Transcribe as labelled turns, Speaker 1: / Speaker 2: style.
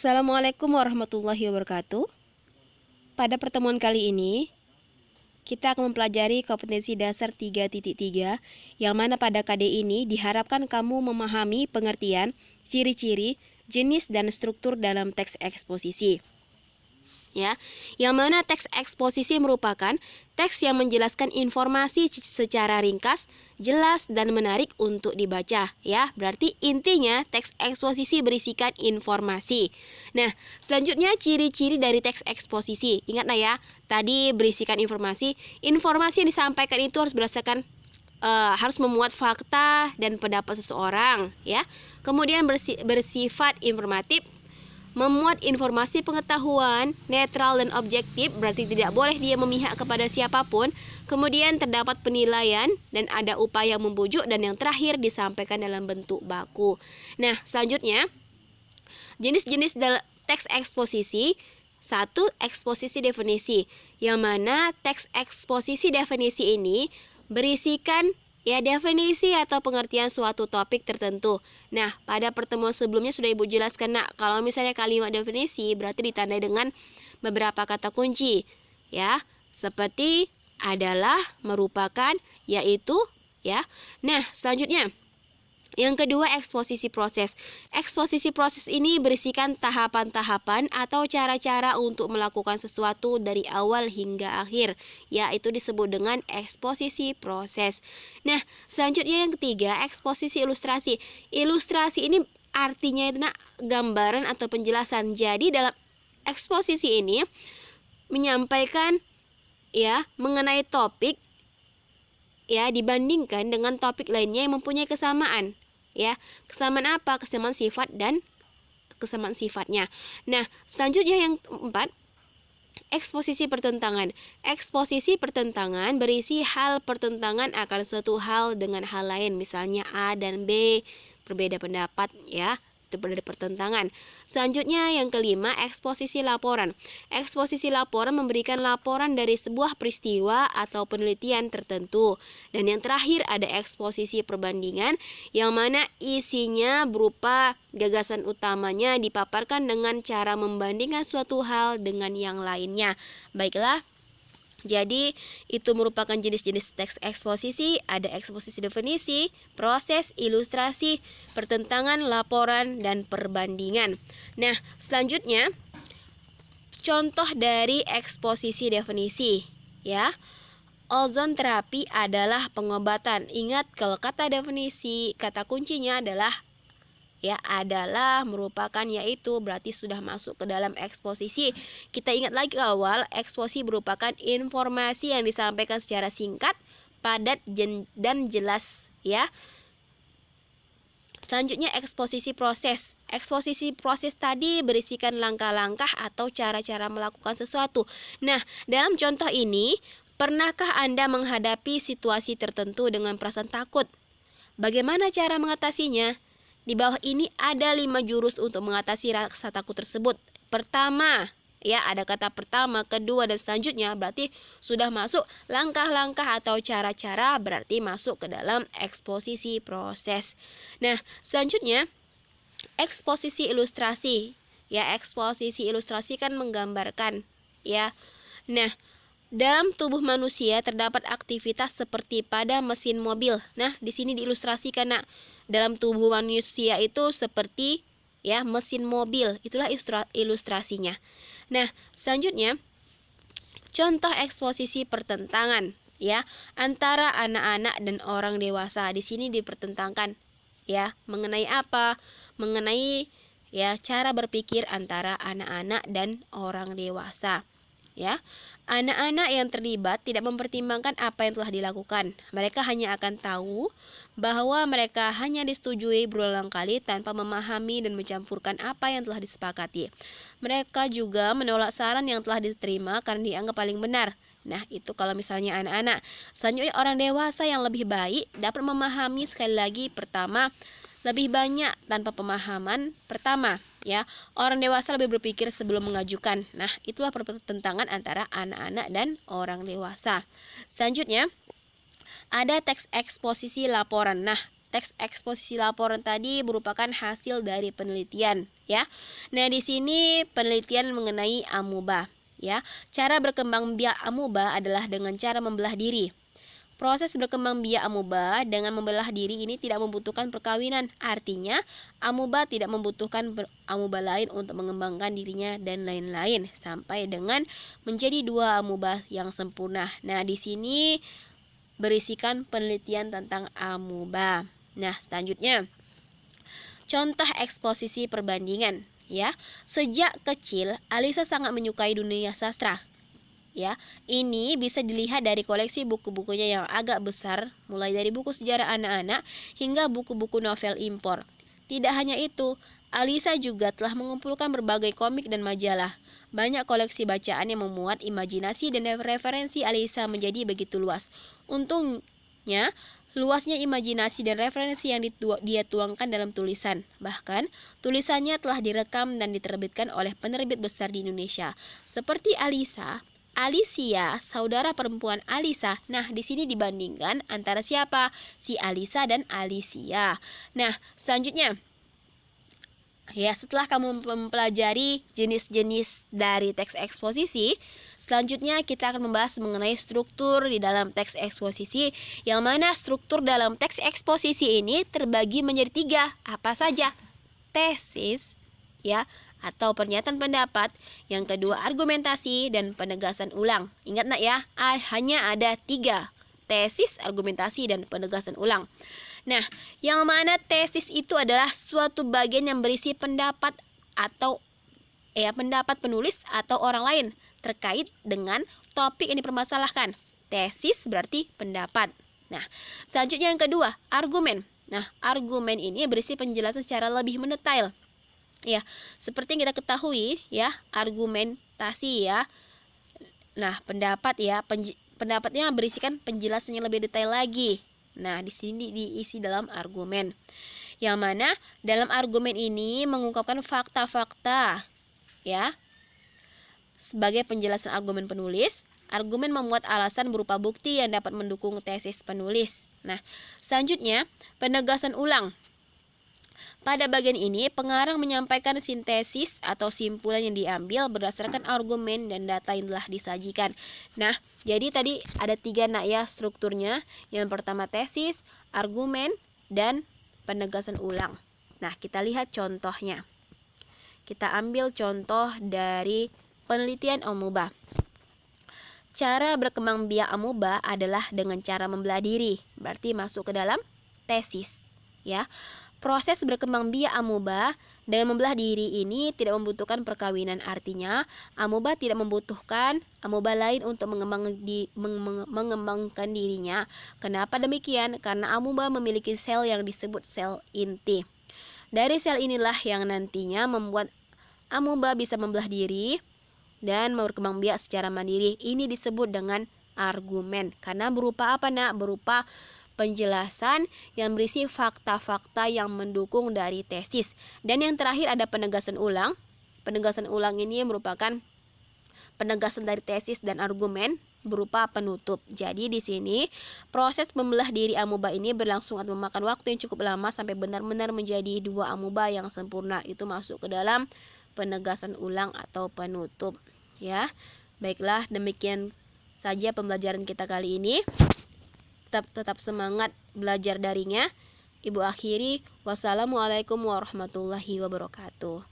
Speaker 1: Assalamualaikum warahmatullahi wabarakatuh. Pada pertemuan kali ini, kita akan mempelajari kompetensi dasar 3.3 yang mana pada KD ini diharapkan kamu memahami pengertian, ciri-ciri, jenis, dan struktur dalam teks eksposisi. Ya, yang mana teks eksposisi merupakan teks yang menjelaskan informasi secara ringkas, jelas, dan menarik untuk dibaca. Ya, berarti intinya teks eksposisi berisikan informasi. Nah, selanjutnya ciri-ciri dari teks eksposisi. Ingat ya, tadi berisikan informasi. Informasi yang disampaikan itu harus berdasarkan harus memuat fakta dan pendapat seseorang. Ya, kemudian bersifat informatif. Memuat informasi pengetahuan, netral dan objektif, berarti tidak boleh dia memihak kepada siapapun. Kemudian terdapat penilaian dan ada upaya membujuk, dan yang terakhir disampaikan dalam bentuk baku. Nah, selanjutnya jenis-jenis teks eksposisi. 1. Eksposisi definisi, yang mana teks eksposisi definisi ini berisikan definisi atau pengertian suatu topik tertentu. Nah, pada pertemuan sebelumnya sudah Ibu jelaskan, kalau misalnya kalimat definisi berarti ditandai dengan beberapa kata kunci, ya, seperti adalah, merupakan, yaitu, ya. Nah, selanjutnya yang kedua, eksposisi proses. Eksposisi proses ini berisikan tahapan-tahapan atau cara-cara untuk melakukan sesuatu dari awal hingga akhir, yaitu disebut dengan eksposisi proses. Nah, selanjutnya yang ketiga, eksposisi ilustrasi. Ilustrasi ini artinya itu gambaran atau penjelasan. Jadi dalam eksposisi ini menyampaikan mengenai topik dibandingkan dengan topik lainnya yang mempunyai kesamaan. Kesamaan apa? Kesamaan sifat dan kesamaan sifatnya. Nah, selanjutnya yang keempat, eksposisi pertentangan. Eksposisi pertentangan berisi hal pertentangan akan suatu hal dengan hal lain, misalnya A dan B berbeda pendapat, itu berada pertentangan. Selanjutnya yang kelima, eksposisi laporan. Eksposisi laporan memberikan laporan dari sebuah peristiwa atau penelitian tertentu. Dan yang terakhir ada eksposisi perbandingan, yang mana isinya berupa gagasan utamanya dipaparkan dengan cara membandingkan suatu hal dengan yang lainnya. Baiklah, jadi itu merupakan jenis-jenis teks eksposisi. Ada eksposisi definisi, proses, ilustrasi, pertentangan, laporan, dan perbandingan. Nah, selanjutnya contoh dari eksposisi definisi, Ozon terapi adalah pengobatan. Ingat, kalau kata definisi, kata kuncinya adalah merupakan, yaitu berarti sudah masuk ke dalam eksposisi. Kita ingat lagi awal, eksposisi merupakan informasi yang disampaikan secara singkat, padat, dan jelas, Selanjutnya eksposisi proses. Eksposisi proses tadi berisikan langkah-langkah atau cara-cara melakukan sesuatu. Nah, dalam contoh ini, pernahkah Anda menghadapi situasi tertentu dengan perasaan takut? Bagaimana cara mengatasinya? Di bawah ini ada 5 jurus untuk mengatasi rasa takut tersebut. Pertama, ada kata pertama, kedua, dan selanjutnya berarti sudah masuk langkah-langkah atau cara-cara, berarti masuk ke dalam eksposisi proses. Nah, selanjutnya eksposisi ilustrasi. Eksposisi ilustrasi kan menggambarkan, Nah, dalam tubuh manusia terdapat aktivitas seperti pada mesin mobil. Nah, di sini diilustrasikan, dalam tubuh manusia itu seperti mesin mobil. Itulah ilustrasinya. Nah, selanjutnya contoh eksposisi pertentangan, antara anak-anak dan orang dewasa. Di sini dipertentangkan, mengenai apa? Mengenai cara berpikir antara anak-anak dan orang dewasa, Anak-anak yang terlibat tidak mempertimbangkan apa yang telah dilakukan. Mereka hanya akan tahu bahwa mereka hanya disetujui berulang kali tanpa memahami dan mencampurkan apa yang telah disepakati. Mereka juga menolak saran yang telah diterima karena dianggap paling benar. Nah, itu kalau misalnya anak-anak. Selanjutnya orang dewasa yang lebih baik dapat memahami, sekali lagi, pertama, lebih banyak tanpa pemahaman pertama, Orang dewasa lebih berpikir sebelum mengajukan. Nah, itulah pertentangan antara anak-anak dan orang dewasa. Selanjutnya ada teks eksposisi laporan. Nah, teks eksposisi laporan tadi merupakan hasil dari penelitian ya. Nah, di sini penelitian mengenai amuba ya. Cara berkembang biak amuba adalah dengan cara membelah diri. Proses berkembang biak amuba dengan membelah diri ini tidak membutuhkan perkawinan. Artinya, amuba tidak membutuhkan amuba lain untuk mengembangkan dirinya dan lain-lain sampai dengan menjadi dua amuba yang sempurna. Nah, di sini berisikan penelitian tentang amuba. Nah, selanjutnya contoh eksposisi perbandingan ya. Sejak kecil Alisa sangat menyukai dunia sastra. Ya, ini bisa dilihat dari koleksi buku-bukunya yang agak besar, mulai dari buku sejarah anak-anak hingga buku-buku novel impor. Tidak hanya itu, Alisa juga telah mengumpulkan berbagai komik dan majalah. Banyak koleksi bacaan yang memuat imajinasi dan referensi Alisa menjadi begitu luas. Untungnya, luasnya imajinasi dan referensi yang dia tuangkan dalam tulisan. Bahkan, tulisannya telah direkam dan diterbitkan oleh penerbit besar di Indonesia. Seperti Alicia, saudara perempuan Alisa. Nah, di sini dibandingkan antara siapa? Si Alisa dan Alicia. Nah, selanjutnya ya, setelah kamu mempelajari jenis-jenis dari teks eksposisi, selanjutnya kita akan membahas mengenai struktur di dalam teks eksposisi, yang mana struktur dalam teks eksposisi ini terbagi menjadi 3. Apa saja? Tesis ya, atau pernyataan pendapat. Yang kedua, argumentasi dan penegasan ulang. Ingat nak ya, hanya ada 3. Tesis, argumentasi, dan penegasan ulang. Nah, yang mana tesis itu adalah suatu bagian yang berisi pendapat atau pendapat penulis atau orang lain terkait dengan topik yang dipermasalahkan. Tesis berarti pendapat. Nah, selanjutnya yang kedua, argumen. Nah, argumen ini berisi penjelasan secara lebih mendetail. Ya, seperti yang kita ketahui ya, argumentasi ya. Nah, pendapat ya, pendapatnya berisikan penjelasan yang lebih detail lagi. Nah, di sini diisi dalam argumen. Yang mana dalam argumen ini mengungkapkan fakta-fakta ya. Sebagai penjelasan argumen penulis, argumen memuat alasan berupa bukti yang dapat mendukung tesis penulis. Nah, selanjutnya penegasan ulang. Pada bagian ini, pengarang menyampaikan sintesis atau simpulan yang diambil berdasarkan argumen dan data yang telah disajikan. Nah, jadi tadi ada 3 nak ya strukturnya. Yang pertama tesis, argumen, dan penegasan ulang. Nah, kita lihat contohnya. Kita ambil contoh dari penelitian amuba. Cara berkembang biak amuba adalah dengan cara membelah diri, berarti masuk ke dalam tesis ya. Proses berkembang biak amuba dengan membelah diri ini tidak membutuhkan perkawinan. Artinya, amuba tidak membutuhkan amuba lain untuk mengembangkan dirinya. Kenapa demikian? Karena amuba memiliki sel yang disebut sel inti. Dari sel inilah yang nantinya membuat amuba bisa membelah diri dan berkembang biak secara mandiri. Ini disebut dengan argumen. Karena berupa apa nak? Berupa penjelasan yang berisi fakta-fakta yang mendukung dari tesis. Dan yang terakhir ada penegasan ulang. Penegasan ulang ini merupakan penegasan dari tesis dan argumen berupa penutup. Jadi di sini proses membelah diri amuba ini berlangsung atau memakan waktu yang cukup lama sampai benar-benar menjadi 2 amuba yang sempurna. Itu masuk ke dalam penegasan ulang atau penutup ya. Baiklah, demikian saja pembelajaran kita kali ini. Tetap semangat belajar darinya. Ibu akhiri, wassalamualaikum warahmatullahi wabarakatuh.